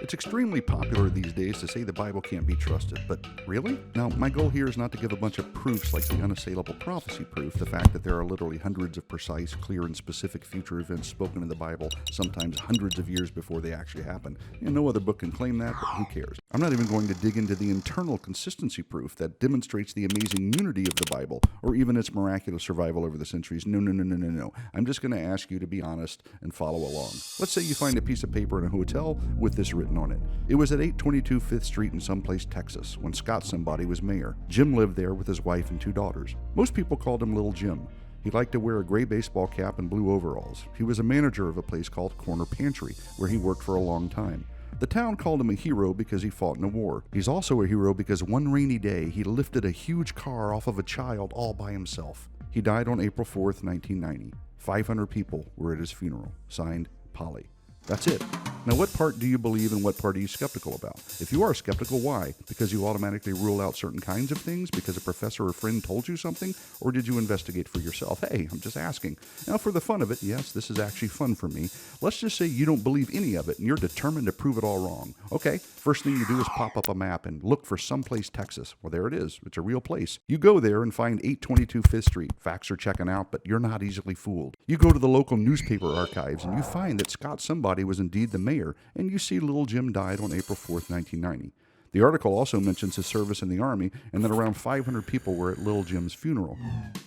It's extremely popular these days to say the Bible can't be trusted, but really? Now, my goal here is not to give a bunch of proofs like the unassailable prophecy proof, the fact that there are literally hundreds of precise, clear, and specific future events spoken in the Bible, sometimes hundreds of years before they actually happen. And no other book can claim that, but who cares? I'm not even going to dig into the internal consistency proof that demonstrates the amazing unity of the Bible, or even its miraculous survival over the centuries. No. I'm just going to ask you to be honest and follow along. Let's say you find a piece of paper in a hotel with this written on it. It was at 822 5th Street in someplace Texas when Scott somebody was mayor. Jim lived there with his wife and 2 daughters. Most people called him Little Jim. He liked to wear a gray baseball cap and blue overalls. He was a manager of a place called Corner Pantry, where he worked for a long time. The town called him a hero because he fought in a war. He's also a hero because one rainy day he lifted a huge car off of a child all by himself. He died on April 4th, 1990. 500 people were at his funeral. Signed, Polly. That's it. Now, what part do you believe and what part are you skeptical about? If you are skeptical, why? Because you automatically rule out certain kinds of things? Because a professor or friend told you something? Or did you investigate for yourself? Hey, I'm just asking. Now, for the fun of it, yes, this is actually fun for me. Let's just say you don't believe any of it and you're determined to prove it all wrong. Okay, first thing you do is pop up a map and look for someplace Texas. Well, there it is. It's a real place. You go there and find 822 5th Street. Facts are checking out, but you're not easily fooled. You go to the local newspaper archives and you find that Scott somebody was indeed the mayor, and you see Little Jim died on April 4th, 1990. The article also mentions his service in the Army and that around 500 people were at Little Jim's funeral.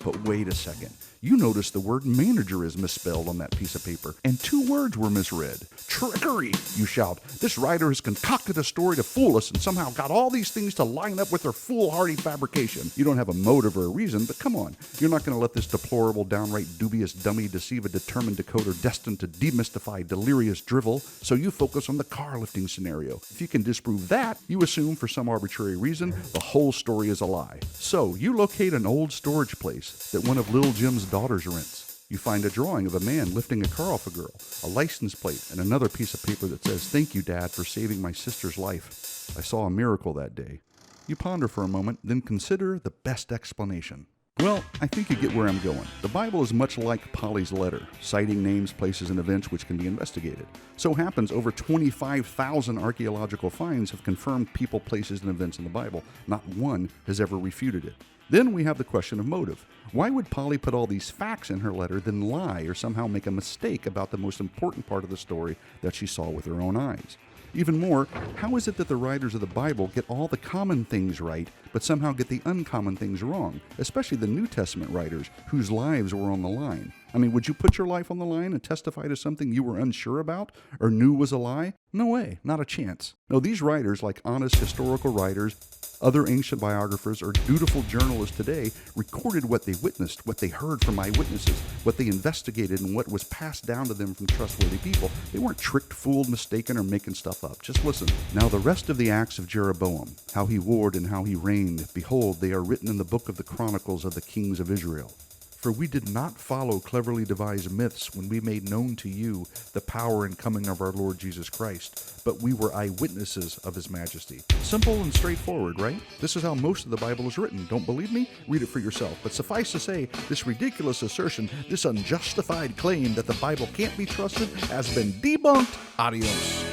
But wait a second. You notice the word manager is misspelled on that piece of paper, and 2 words were misread. Trickery, you shout. This writer has concocted a story to fool us and somehow got all these things to line up with their foolhardy fabrication. You don't have a motive or a reason, but come on. You're not going to let this deplorable, downright dubious dummy deceive a determined decoder destined to demystify delirious drivel, so you focus on the car lifting scenario. If you can disprove that, you assume for some arbitrary reason the whole story is a lie. So you locate an old storage place that one of Little Jim's daughters rents. You find a drawing of a man lifting a car off a girl, a license plate, and another piece of paper that says, "Thank you, Dad, for saving my sister's life. I saw a miracle that day." You ponder for a moment, then consider the best explanation. Well, I think you get where I'm going. The Bible is much like Polly's letter, citing names, places, and events which can be investigated. So happens over 25,000 archaeological finds have confirmed people, places, and events in the Bible. Not one has ever refuted it. Then we have the question of motive. Why would Polly put all these facts in her letter, then lie or somehow make a mistake about the most important part of the story that she saw with her own eyes? Even more, how is it that the writers of the Bible get all the common things right, but somehow get the uncommon things wrong, especially the New Testament writers whose lives were on the line? I mean, would you put your life on the line and testify to something you were unsure about or knew was a lie? No way, not a chance. No, these writers, like honest historical writers, other ancient biographers, or dutiful journalists today, recorded what they witnessed, what they heard from eyewitnesses, what they investigated, and what was passed down to them from trustworthy people. They weren't tricked, fooled, mistaken, or making stuff up. Just listen. Now the rest of the acts of Jeroboam, how he warred and how he reigned, behold, they are written in the book of the Chronicles of the kings of Israel. For we did not follow cleverly devised myths when we made known to you the power and coming of our Lord Jesus Christ, but we were eyewitnesses of his majesty. Simple and straightforward, right? This is how most of the Bible is written. Don't believe me? Read it for yourself. But suffice to say, this ridiculous assertion, this unjustified claim that the Bible can't be trusted has been debunked. Adios.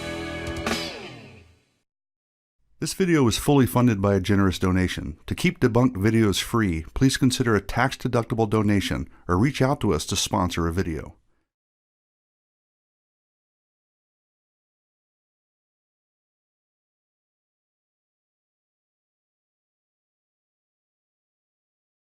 This video is fully funded by a generous donation. To keep debunked videos free, please consider a tax-deductible donation or reach out to us to sponsor a video.